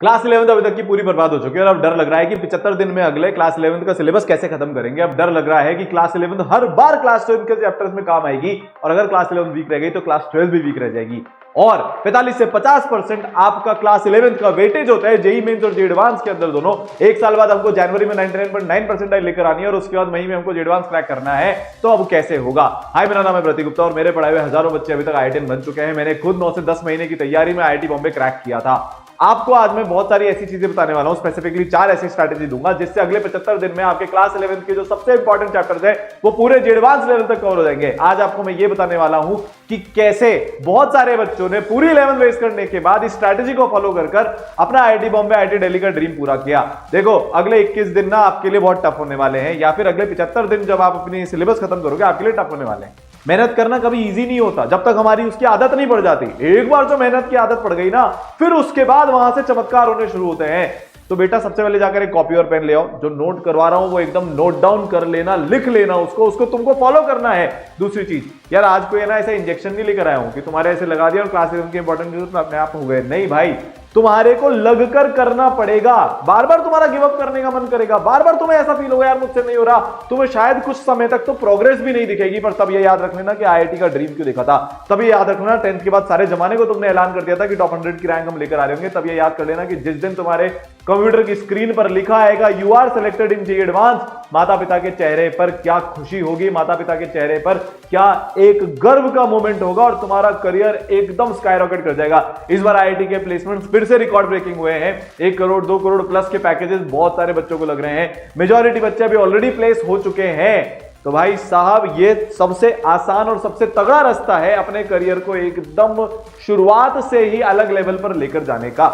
Class 11 अभी तक की पूरी बर्बाद हो चुकी है और अब डर लग रहा है कि 75 दिन में अगले क्लास 11 का सिलेबस कैसे खत्म करेंगे। अब डर लग रहा है कि क्लास 11 हर बार क्लास 12 के चैप्टर्स में काम आएगी और अगर क्लास 11 वीक रह गई तो क्लास 12 भी वीक रह जाएगी। और 45 से 50% आपका क्लास 11 का वेटेज होता है जेई मेंस और जे एडवांस के अंदर दोनों। एक साल बाद हमको जनवरी में 99.9% लेकर आनी है और उसके बाद मई में हमको जे एडवांस क्रैक करना है। तो अब कैसे होगा? हाय, मेरा नाम है प्रतीक गुप्ता और मेरे पढ़ाए हुए हजारों बच्चे अभी तक आईआईटी बन चुके हैं। मैंने खुद 9 से 10 महीने की तैयारी में आईआईटी बॉम्बे क्रैक किया था। आपको आज मैं बहुत सारी ऐसी चीजें बताने वाला हूं, स्पेसिफिकली 4 ऐसी स्ट्रैटेजी दूंगा जिससे अगले 75 दिन में आपके क्लास 11 के जो सबसे इंपॉर्टेंट चैप्टर्स है वो पूरे जे एडवांस लेवल तक कवर हो जाएंगे। आज आपको मैं ये बताने वाला हूं कि कैसे बहुत सारे बच्चों ने पूरी 11 वेस्ट करने के बाद इस स्ट्रैटेजी को फॉलो कर अपना आईआईटी बॉम्बे आईआईटी दिल्ली का ड्रीम पूरा किया। देखो, अगले 21 दिन ना आपके लिए बहुत टफ होने वाले हैं, या फिर अगले 75 दिन जब आप अपनी सिलेबस खत्म करोगे आपके लिए टफ होने वाले हैं। मेहनत करना कभी इजी नहीं होता जब तक हमारी उसकी आदत नहीं पड़ जाती। एक बार जो मेहनत की आदत पड़ गई ना, फिर उसके बाद वहां से चमत्कार होने शुरू होते हैं। तो बेटा, सबसे पहले जाकर एक कॉपी और पेन ले आओ। जो नोट करवा रहा हूं वो एकदम नोट डाउन कर लेना, लिख लेना उसको तुमको फॉलो करना है। दूसरी चीज, यार आज कोई ना ऐसा इंजेक्शन नहीं लेकर आया हूं कि तुम्हारे ऐसे लगा दिया और क्लास 11 के इंपॉर्टेंट अपने आप हो गए। नहीं भाई, तुम्हारे को लगकर करना पड़ेगा। बार बार तुम्हारा गिव अप करने का मन करेगा, बार बार तुम्हें ऐसा फील होगा यार मुझसे नहीं हो रहा, तुम्हें शायद कुछ समय तक तो प्रोग्रेस भी नहीं दिखेगी। पर तब ये याद रख लेना कि आईआईटी का ड्रीम क्यों देखा था। तब ये याद रखना 10th के बाद सारे जमाने को तुमने ऐलान कर दिया था कि टॉप 100 की रैंक हम लेकर आ रहे होंगे। तब ये याद कर लेना कि जिस दिन तुम्हारे कंप्यूटर की स्क्रीन पर लिखा आएगा you are selected in J advance, माता पिता के चेहरे पर क्या खुशी होगी, माता पिता के चेहरे पर क्या एक गर्व का मोमेंट होगा और तुम्हारा करियर एकदम स्काई रॉकेट कर जाएगा। इस बार आईआईटी के प्लेसमेंट्स फिर से रिकॉर्ड ब्रेकिंग हुए हैं। 1 करोड़ 2 करोड़ प्लस के पैकेजेस बहुत सारे बच्चों को लग रहे हैं। मेजॉरिटी बच्चे अभी ऑलरेडी प्लेस हो चुके हैं। तो भाई साहब, ये सबसे आसान और सबसे तगड़ा रास्ता है अपने करियर को एकदम शुरुआत से ही अलग लेवल पर लेकर जाने का।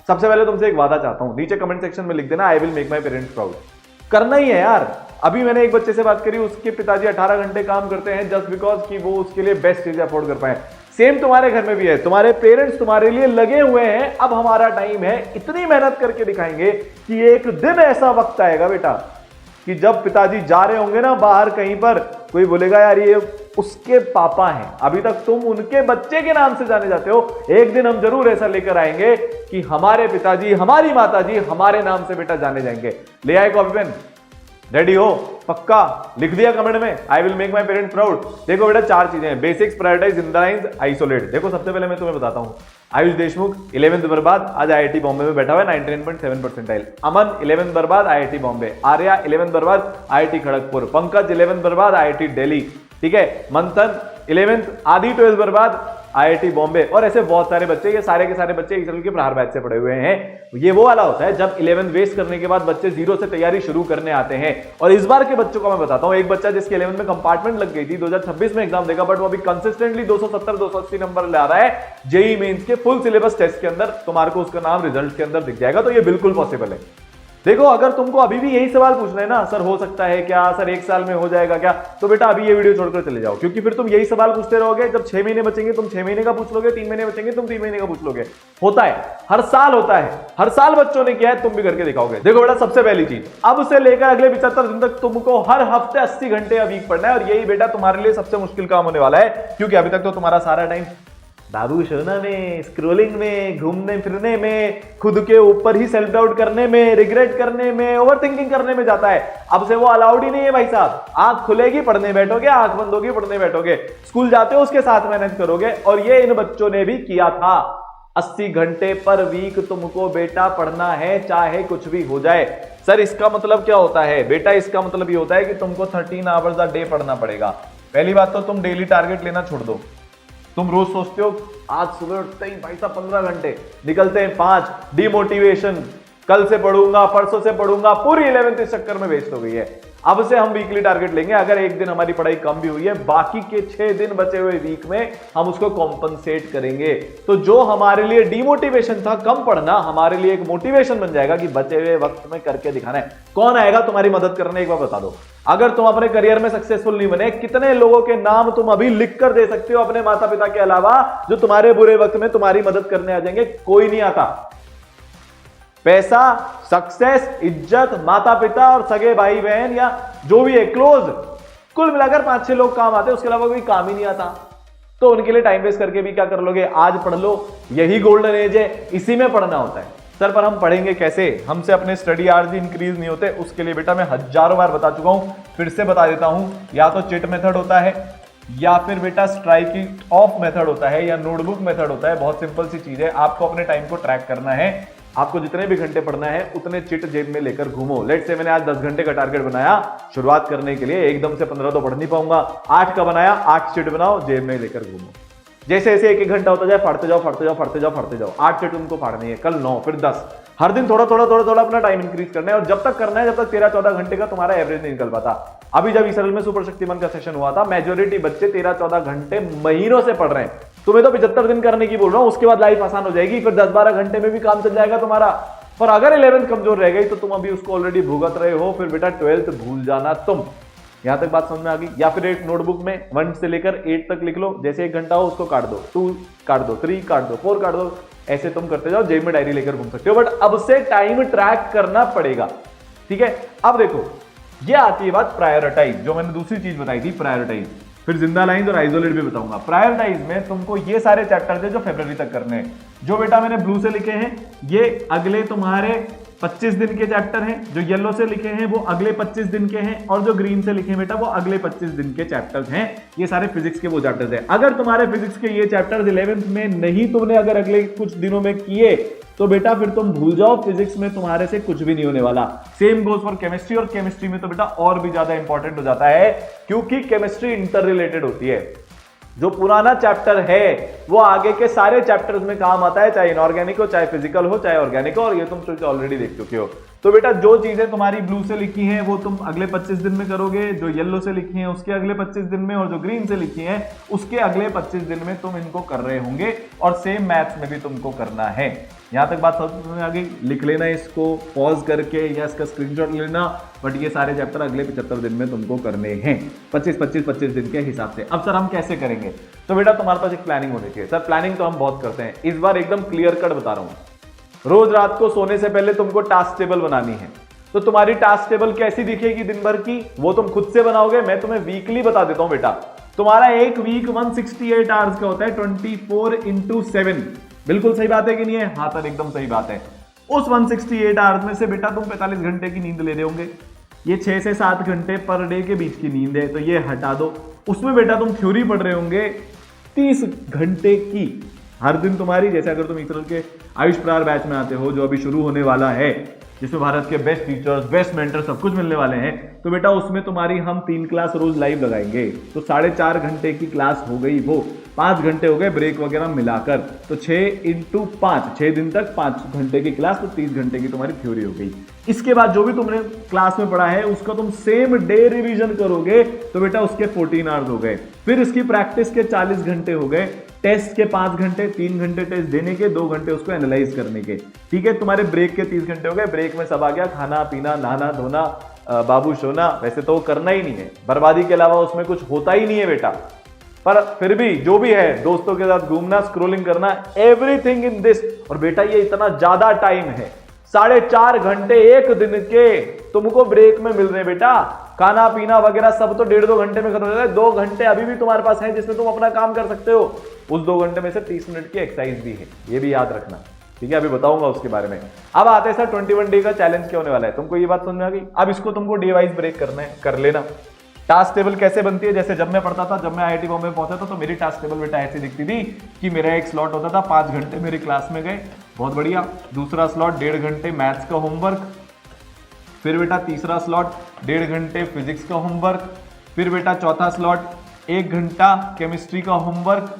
सबसे पहले तुमसे एक वादा चाहता हूं, नीचे कमेंट सेक्शन में लिख देना I will make my parents proud. करना ही है यार। अभी मैंने एक बच्चे से बात करी, उसके पिताजी 18 घंटे काम करते हैं जस्ट बिकॉज कि वो उसके लिए बेस्ट चीजें अफोर्ड कर पाए। सेम तुम्हारे घर में भी है, तुम्हारे पेरेंट्स तुम्हारे लिए लगे हुए हैं। अब हमारा टाइम है, इतनी मेहनत करके दिखाएंगे कि एक दिन ऐसा वक्त आएगा बेटा कि जब पिताजी जा रहे होंगे ना बाहर कहीं पर, कोई बोलेगा यार ये उसके पापा हैं, अभी तक तुम उनके बच्चे के नाम से जाने जाते हो। एक दिन हम जरूर ऐसा लेकर आएंगे कि हमारे पिताजी हमारी माताजी हमारे नाम से बेटा जाने जाएंगे। ले आए कॉपी पेन? रेडी हो? पक्का? लिख दिया कमेंट में I will make my parents proud. देखो बेटा, 4 चीजें हैं, बेसिक्स, प्रायोरिटाइज, इंडलाइंस, आइसोलेट। देखो, सबसे पहले मैं तुम्हें बताता हूं। आयुष देशमुख 11th बर्बाद आज आईआईटी बॉम्बे में बैठा हुआ है 99.7 परसेंटाइल। अमन 11th बर्बाद आईआईटी बॉम्बे। आर्या 11th बर्बाद आईआईटी खड़गपुर। पंकज 11th बर्बाद आईआईटी दिल्ली। ठीक है। मंथन 11th, आदि 12th बर्बाद आईआईटी बॉम्बे। और ऐसे बहुत सारे बच्चे, ये सारे के सारे बच्चे एक्सेल के प्रहार बैच से पढ़े हुए हैं। ये वो वाला होता है जब 11th वेस्ट करने के बाद बच्चे 0 से तैयारी शुरू करने आते हैं। और इस बार के बच्चों का मैं बताता हूं, एक बच्चा जिसके 11th में कंपार्टमेंट लग गई थी, 2026 में एग्जाम देगा, बट वो अभी कंसिस्टेंटली 270-280 नंबर ला रहा है जेई मेंस के फुल सिलेबस टेस्ट के अंदर। तुम्हारे को उसका नाम रिजल्ट के अंदर दिख जाएगा। तो ये बिल्कुल पॉसिबल है। देखो, अगर तुमको अभी भी यही सवाल पूछना है ना, सर हो सकता है क्या, सर 1 साल में हो जाएगा क्या, तो बेटा अभी ये वीडियो छोड़कर चले जाओ, क्योंकि फिर तुम यही सवाल पूछते रहोगे। जब 6 महीने बचेंगे तुम 6 महीने का पूछ लोगे, 3 महीने बचेंगे तुम 3 महीने का पूछ लोगे। होता है, हर साल होता है, हर साल बच्चों ने किया है, तुम भी करके दिखाओगे। देखो बेटा, सबसे पहली चीज, अब से लेकर अगले 75 दिन तक तुमको हर हफ्ते 80 घंटे या वीक पढ़ना है। और यही बेटा तुम्हारे लिए सबसे मुश्किल काम होने वाला है, क्योंकि अभी तक तो तुम्हारा सारा टाइम बाबू सोना में, स्क्रोलिंग में, घूमने फिरने में, खुद के ऊपर ही सेल्फ डाउट करने में, रिग्रेट करने में, ओवरथिंकिंग करने में जाता है। अब से वो अलाउड ही नहीं है भाई साहब। आंख खुलेगी पढ़ने बैठोगे, आंख बंद होगी पढ़ने बैठोगे। स्कूल जाते हो उसके साथ मेहनत करोगे। और ये इन बच्चों ने भी किया था। 80 घंटे पर वीक तुमको बेटा पढ़ना है, चाहे कुछ भी हो जाए। सर इसका मतलब क्या होता है? बेटा इसका मतलब ये होता है कि तुमको 13 आवर्स अ डे पढ़ना पड़ेगा। पहली बात तो तुम डेली टारगेट लेना छोड़ दो। तुम रोज सोचते हो आज सुबह उठते ही भाई साहब 15 घंटे, निकलते हैं 5, डिमोटिवेशन, कल से पढ़ूंगा, परसों से पढ़ूंगा, पूरी 11th इस चक्कर में वेस्ट हो गई है। अब से हम वीकली टारगेट लेंगे। अगर एक दिन हमारी पढ़ाई कम भी हुई है, बाकी के 6 दिन बचे हुए वीक में हम उसको कॉम्पनसेट करेंगे। तो जो हमारे लिए डिमोटिवेशन था कम पढ़ना, हमारे लिए एक मोटिवेशन बन जाएगा कि बचे हुए वक्त में करके दिखाना है। कौन आएगा तुम्हारी मदद करने, एक बार बता दो। अगर तुम अपने करियर में सक्सेसफुल नहीं बने, कितने लोगों के नाम तुम अभी लिख कर दे सकते हो अपने माता पिता के अलावा, जो तुम्हारे बुरे वक्त में तुम्हारी मदद करने आ जाएंगे? कोई नहीं आता। पैसा, सक्सेस, इज्जत, माता पिता और सगे भाई बहन या जो भी है क्लोज, कुल मिलाकर 5-6 लोग काम आते हैं, उसके अलावा कोई काम ही नहीं आता। तो उनके लिए टाइम वेस्ट करके भी क्या कर लोगे? आज पढ़ लो, यही गोल्डन एज है, इसी में पढ़ना होता है। सर पर हम पढ़ेंगे कैसे, हमसे अपने स्टडी आवर्स इंक्रीज नहीं होते। उसके लिए बेटा मैं हजारों बार बता चुका हूं, फिर से बता देता हूं, या तो चिट मेथड होता है, या फिर बेटा स्ट्राइक ऑफ मेथड होता है, या नोटबुक मेथड होता है। बहुत सिंपल सी चीज है, आपको अपने टाइम को ट्रैक करना है। आपको जितने भी घंटे पढ़ना है उतने चिट जेब में लेकर घूमो। लेट से मैंने आज 10 घंटे का टारगेट बनाया शुरुआत करने के लिए, एकदम से 15 तो पढ़ नहीं पाऊंगा। 8 का बनाया, 8 चिट बनाओ, जेब में लेकर घूमो। जैसे जैसे एक घंटा होता जाए फाड़ते जाओ फाड़ते जाओ फाड़ते जाओ फाड़ते जाओ। 8 चिट तुमको फाड़नी है, कल 9, फिर 10। हर दिन थोड़ा थोड़ा थोड़ा थोड़ा अपना टाइम इंक्रीज करना है, और जब तक करना है जब तक 13-14 घंटे का तुम्हारा एवरेज नहीं निकल पाता। अभी जब इसरल में सुपर शक्तिमान का सेशन हुआ था, मेजोरिटी बच्चे 13-14 घंटे महीनों से पढ़ रहे हैं। तुम्हें तो 75 दिन करने की बोल रहा हूं, उसके बाद लाइफ आसान हो जाएगी, फिर 10-12 घंटे में भी काम चल जाएगा तुम्हारा। पर अगर 11th कमजोर रह गई तो तुम अभी उसको ऑलरेडी भुगत रहे हो, फिर बेटा 12th भूल जाना तुम। यहां तक बात समझ में आ गई? या फिर एक नोटबुक में 1 से लेकर 8 तक लिख लो, जैसे 1 घंटा हो उसको काट दो, 2 काट दो, 3 काट दो, 4 काट दो, ऐसे तुम करते जाओ, जेब में डायरी लेकर घूम सकते हो। बट अब से टाइम ट्रैक करना पड़ेगा, ठीक है? अब देखो, ये आती है बात प्रायोरिटाइज, जो मैंने दूसरी चीज बताई थी, प्रायोरिटाइज। फिर जिंदा लाइंस और आइसोलेट भी बताऊंगा। प्रायोरिटाइज में तुमको ये सारे चैप्टर थे जो फरवरी तक करने हैं, जो बेटा मैंने ब्लू से लिखे हैं ये अगले तुम्हारे 25 दिन के चैप्टर हैं, जो येलो से लिखे हैं वो अगले 25 दिन के हैं, और जो ग्रीन से लिखे हैं बेटा वो अगले 25 दिन के चैप्टर्स हैं। ये सारे फिजिक्स के वो चैप्टर्स हैं। अगर तुम्हारे फिजिक्स के ये चैप्टर्स 11th में नहीं तुमने अगर अगले कुछ दिनों में किए तो बेटा फिर तुम भूल जाओ, फिजिक्स में तुम्हारे से कुछ भी नहीं होने वाला। सेम गोज फॉर केमिस्ट्री, और केमिस्ट्री में तो बेटा और भी ज्यादा इंपॉर्टेंट हो जाता है, क्योंकि केमिस्ट्री इंटर रिलेटेड होती है। जो पुराना चैप्टर है वो आगे के सारे चैप्टर्स में काम आता है, चाहे इनऑर्गेनिक हो, चाहे फिजिकल हो, चाहे ऑर्गेनिक हो, और ये तुम ऑलरेडी देख चुके हो। तो बेटा जो चीजें तुम्हारी ब्लू से लिखी हैं वो तुम अगले 25 दिन में करोगे, जो येलो से लिखी हैं उसके अगले 25 दिन में, और जो ग्रीन से लिखी हैं उसके अगले 25 दिन में तुम इनको कर रहे होंगे, और सेम मैथ्स में भी तुमको करना है। यहां तक बात समझ में आ गई? लिख लेना इसको पॉज करके, या इसका स्क्रीनशॉट लेना। बट ये सारे चैप्टर अगले 75 दिन में तुमको करने हैं, 25-25-25 दिन के हिसाब से। अब सर हम कैसे करेंगे? तो बेटा तुम्हारे पास एक प्लानिंग होनी चाहिए। सर प्लानिंग तो हम बहुत करते हैं, इस बार एकदम क्लियर कट बता रहा हूं। रोज रात को सोने से पहले तुमको टास्क टेबल बनानी है। तो तुम्हारी टास्क टेबल कैसी दिखेगी दिन भर की, वो तुम खुद से बनाओगे। मैं तुम्हें वीकली बता देता हूं बेटा। तुम्हारा एक वीक 168 आवर्स का होता है, 24x7। बिल्कुल सही बात है कि नहीं है? हाँ सर एकदम सही बात है। उस 168 आवर्स में से बेटा तुम 45 घंटे की नींद ले रहे होंगे। ये 6 से 7 घंटे पर डे के बीच की नींद है, तो ये हटा दो। उसमें बेटा तुम थ्योरी पढ़ रहे होंगे 30 घंटे की। हर दिन तुम्हारी, जैसे अगर तुम इसरल के आयुष प्रहार बैच में आते हो जो अभी शुरू होने वाला है, जिसमें भारत के बेस्ट टीचर्स, बेस्ट मेंटर सब कुछ मिलने वाले हैं, तो बेटा उसमें तुम्हारी हम 3 क्लास रोज लाइव लगाएंगे। तो 4.5 घंटे की क्लास हो गई, वो 5 घंटे हो गए ब्रेक वगैरह मिलाकर। तो 6 × 5, 6 दिन तक 5 घंटे की क्लास, तो 30 घंटे की तुम्हारी थ्योरी हो गई। इसके बाद जो भी तुमने क्लास में पढ़ा है उसका तुम सेम डे रिवीजन करोगे, तो बेटा उसके 14 आवर्स हो गए। फिर इसकी प्रैक्टिस के 40 घंटे हो गए, टेस्ट के 5 घंटे, 3 घंटे टेस्ट देने के, 2 घंटे उसको एनालाइज करने के। ठीक है, तुम्हारे ब्रेक के 30 घंटे हो गए। ब्रेक में सब आ गया, खाना पीना, नहाना धोना, बाबू सोना। वैसे तो वो करना ही नहीं है, बर्बादी के अलावा उसमें कुछ होता ही नहीं है बेटा। पर फिर भी जो भी है, दोस्तों के साथ घूमना, स्क्रोलिंग करना, एवरीथिंग इन दिस। और बेटा ये इतना ज्यादा टाइम है, 4.5 घंटे एक दिन के तुमको ब्रेक में मिल रहे हैं बेटा। खाना पीना वगैरह सब तो 1.5-2 घंटे में खत्म हो जाता है। 2 घंटे अभी भी तुम्हारे पास है जिसमें तुम अपना काम कर सकते हो। उस 2 घंटे में से 30 मिनट की एक्सरसाइज भी है, ये भी याद रखना। ठीक है, अभी बताऊंगा उसके बारे में। अब आते हैं सर 21 डे का चैलेंज क्या होने वाला है, तुमको ये बात समझ में आ गई? अब इसको तुमको डे वाइज ब्रेक करना है, कर लेना। टास्क टेबल कैसे बनती है? जैसे जब मैं पढ़ता था, जब मैं IIT बॉम्बे में पहुंचा था, तो मेरी टास्क टेबल बेटा ऐसी दिखती थी कि मेरा एक स्लॉट होता था, 5 घंटे मेरी क्लास में गए, बहुत बढ़िया। दूसरा स्लॉट 1.5 घंटे मैथ्स का होमवर्क। फिर बेटा तीसरा स्लॉट 1.5 घंटे फिजिक्स का होमवर्क। फिर बेटा चौथा स्लॉट 1 घंटा केमिस्ट्री का होमवर्क।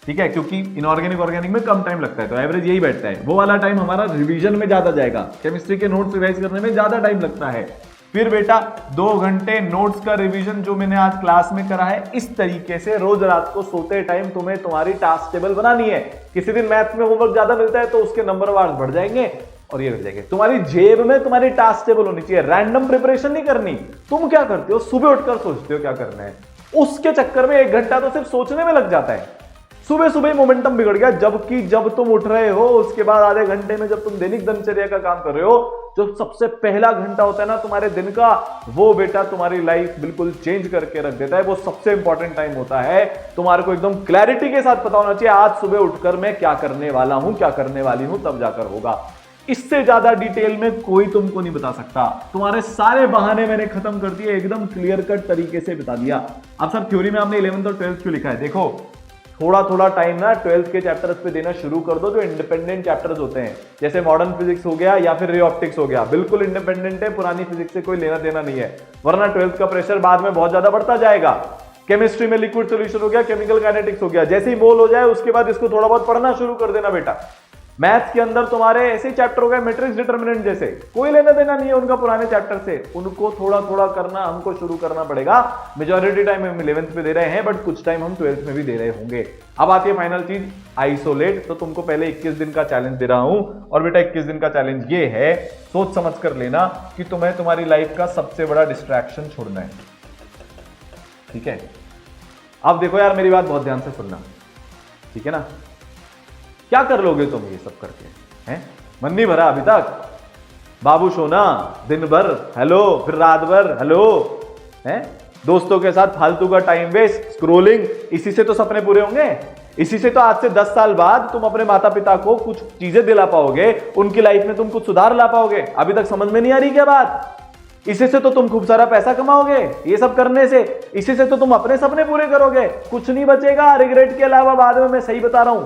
ठीक है, क्योंकि इनऑर्गेनिक ऑर्गेनिक में कम टाइम लगता है, तो एवरेज यही बैठता है। वो वाला टाइम हमारा रिवीजन में ज्यादा जाएगा, केमिस्ट्री के नोट्स रिवाइज करने में ज्यादा टाइम लगता है। फिर बेटा 2 घंटे नोट्स का रिवीजन, जो मैंने आज क्लास में करा है। इस तरीके से रोज रात को सोते टाइम तुम्हें तुम्हारी टास्क टेबल बनानी है। किसी दिन मैथ्स में होमवर्क ज्यादा मिलता है तो उसके नंबर ऑफ आवर्स बढ़ जाएंगे और ये बढ़ जाएंगे। तुम्हारी जेब में तुम्हारी टास्क टेबल होनी चाहिए, रैंडम प्रिपरेशन नहीं करनी। तुम क्या करते हो, सुबह उठकर सोचते हो क्या करना है, उसके चक्कर में 1 घंटा तो सिर्फ सोचने में लग जाता है। सुबह सुबह मोमेंटम बिगड़ गया। जबकि जब तुम उठ रहे हो उसके बाद आधे घंटे में जब तुम दैनिक दिनचर्या का काम कर रहे हो, जो सबसे पहला घंटा होता है ना तुम्हारे दिन का, वो बेटा तुम्हारी लाइफ बिल्कुल चेंज करके रख देता है। वो सबसे इंपॉर्टेंट टाइम होता है। तुम्हारे को एकदम क्लैरिटी के साथ पता होना चाहिए आज सुबह उठकर मैं क्या करने वाला हूं, क्या करने वाली हूं, तब जाकर होगा। इससे ज्यादा डिटेल में कोई तुमको नहीं बता सकता। तुम्हारे सारे बहाने मैंने खत्म कर दिए, एकदम क्लियर कट तरीके से बता दिया। अब सर थ्योरी में आपने 11th और 12th क्यों लिखा है? देखो थोड़ा थोड़ा टाइम ना 12th के चैप्टर्स पे देना शुरू कर दो, जो इंडिपेंडेंट चैप्टर्स होते हैं, जैसे मॉडर्न फिजिक्स हो गया या फिर रे ऑप्टिक्स हो गया, बिल्कुल इंडिपेंडेंट है, पुरानी फिजिक्स से कोई लेना देना नहीं है, वरना 12th का प्रेशर बाद में बहुत ज्यादा बढ़ता जाएगा। केमिस्ट्री में लिक्विड सॉल्यूशन हो गया, केमिकल काइनेटिक्स हो गया, जैसे ही मोल हो जाए उसके बाद इसको थोड़ा बहुत पढ़ना शुरू कर देना बेटा। मैथ्स के अंदर तुम्हारे ऐसे चैप्टर हो गए मैट्रिक्स डिटरमिनेंट जैसे, कोई लेना देना नहीं है उनका पुराने चैप्टर से, उनको थोड़ा थोड़ा करना हमको शुरू करना पड़ेगा। मेजॉरिटी टाइम हम 11th में दे रहे हैं, बट कुछ टाइम हम 12th में भी दे रहे होंगे। अब आती है फाइनल चीज, आइसोलेट। तो तुमको पहले 21 दिन का चैलेंज दे रहा हूं, और बेटा 21 दिन का चैलेंज ये है, सोच समझ कर लेना कि तुम्हें तुम्हारी लाइफ का सबसे बड़ा डिस्ट्रैक्शन छोड़ना है, ठीक है? अब देखो यार मेरी बात बहुत ध्यान से सुनना, ठीक है ना? क्या कर लोगे तुम ये सब करके? हैं? मन नहीं भरा अभी तक? बाबू सोना दिन भर हेलो, फिर रात भर हेलो, हैं? दोस्तों के साथ फालतू का टाइम वेस्ट, स्क्रोलिंग, इसी से तो सपने पूरे होंगे। इसी से तो आज से 10 साल बाद तुम अपने माता पिता को कुछ चीजें दिला पाओगे, उनकी लाइफ में तुम कुछ सुधार ला पाओगे। अभी तक समझ में नहीं आ रही क्या बात? इसी से तो तुम खूब सारा पैसा कमाओगे, ये सब करने से। इसी से तो तुम अपने सपने पूरे करोगे, कुछ नहीं बचेगा रिग्रेट के अलावा बाद में, मैं सही बता रहा हूं।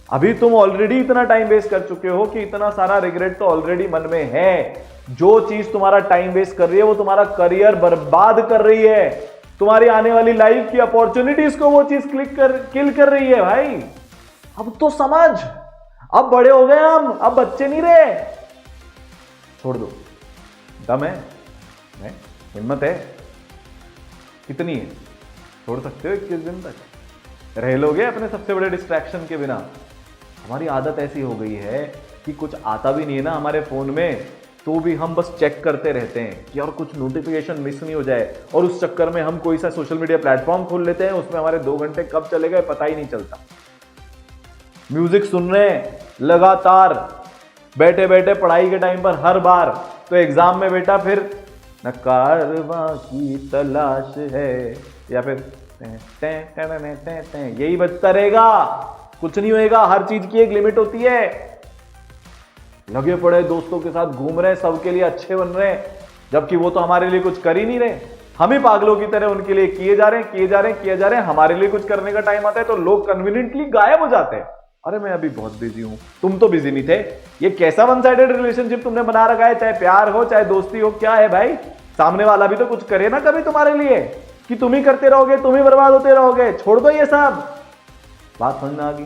अभी तुम ऑलरेडी इतना टाइम वेस्ट कर चुके हो कि इतना सारा रिग्रेट तो ऑलरेडी मन में है। जो चीज तुम्हारा टाइम वेस्ट कर रही है वो तुम्हारा करियर बर्बाद कर रही है, तुम्हारी आने वाली लाइफ की अपॉर्चुनिटीज को वो चीज किल कर रही है भाई। अब तो समझ, अब बड़े हो गए हम, अब बच्चे नहीं रहे। छोड़ दो, दम है, हिम्मत है, कितनी है? छोड़ सकते हो 21 दिन तक, रह लोगे अपने सबसे बड़े डिस्ट्रैक्शन के बिना। हमारी आदत ऐसी हो गई है कि कुछ आता भी नहीं है ना हमारे फोन में, तो भी हम बस चेक करते रहते हैं कि और कुछ नोटिफिकेशन मिस नहीं हो जाए, और उस चक्कर में हम कोई सा सोशल मीडिया प्लेटफॉर्म खोल लेते हैं, उसमें हमारे 2 घंटे कब चले गए पता ही नहीं चलता। म्यूजिक सुन रहे हैं लगातार, बैठे बैठे पढ़ाई के टाइम पर हर बार, तो एग्जाम में बेटा फिर न कारवां की तलाश है, या फिर यही बजता रहेगा, कुछ नहीं होएगा। हर चीज की एक लिमिट होती है। लगे पड़े दोस्तों के साथ घूम रहे, सबके लिए अच्छे बन रहे हैं, जबकि वो तो हमारे लिए कुछ कर ही नहीं रहे। हम ही पागलों की तरह उनके लिए किए जा रहे हैं। हमारे लिए कुछ करने का टाइम आता है तो लोग कन्वीनियंटली गायब हो जाते हैं। अरे मैं अभी बहुत बिजी हूं, तुम तो बिजी नहीं थे। ये कैसा वन साइडेड रिलेशनशिप तुमने बना रखा है? चाहे प्यार हो चाहे दोस्ती हो, क्या है भाई? सामने वाला भी तो कुछ करे ना कभी तुम्हारे लिए, कि तुम ही करते रहोगे, तुम ही बर्बाद होते रहोगे। छोड़ दो ये सब। बात समझ में आ गई?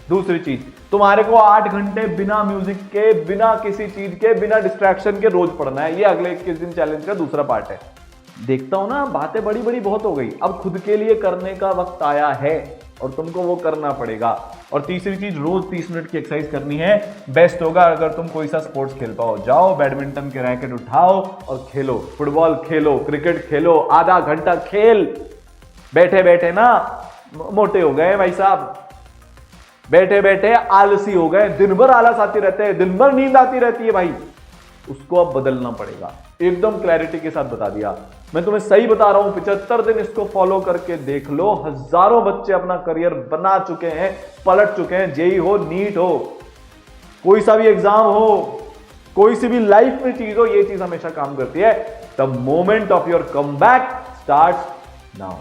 दूसरी चीज, तुम्हारे को 8 घंटे बिना म्यूजिक के, बिना किसी चीज के, बिना डिस्ट्रैक्शन के रोज पढ़ना है। ये अगले 21 दिन चैलेंज का दूसरा पार्ट है। देखता हूं ना बातें बड़ी बड़ी बहुत हो गई, अब खुद के लिए करने का वक्त आया है और तुमको वो करना पड़ेगा। और तीसरी चीज, रोज 30 मिनट की एक्सरसाइज करनी है। बेस्ट होगा अगर तुम कोई सा स्पोर्ट्स खेल पाओ, जाओ बैडमिंटन के रैकेट उठाओ और खेलो, फुटबॉल खेलो, क्रिकेट खेलो, आधा घंटा खेल। बैठे बैठे ना मोटे हो गए भाई साहब, बैठे बैठे आलसी हो गए, दिन भर आलस आती रहते हैं, दिन भर नींद आती रहती है भाई। उसको अब बदलना पड़ेगा। एकदम क्लैरिटी के साथ बता दिया, मैं तुम्हें सही बता रहा हूं। 75 दिन इसको फॉलो करके देख लो। हजारों बच्चे अपना करियर बना चुके हैं, पलट चुके हैं। जेई हो, नीट हो, कोई सा भी एग्जाम हो, कोई सी भी लाइफ में चीज हो, ये चीज हमेशा काम करती है। The moment of your comeback starts now.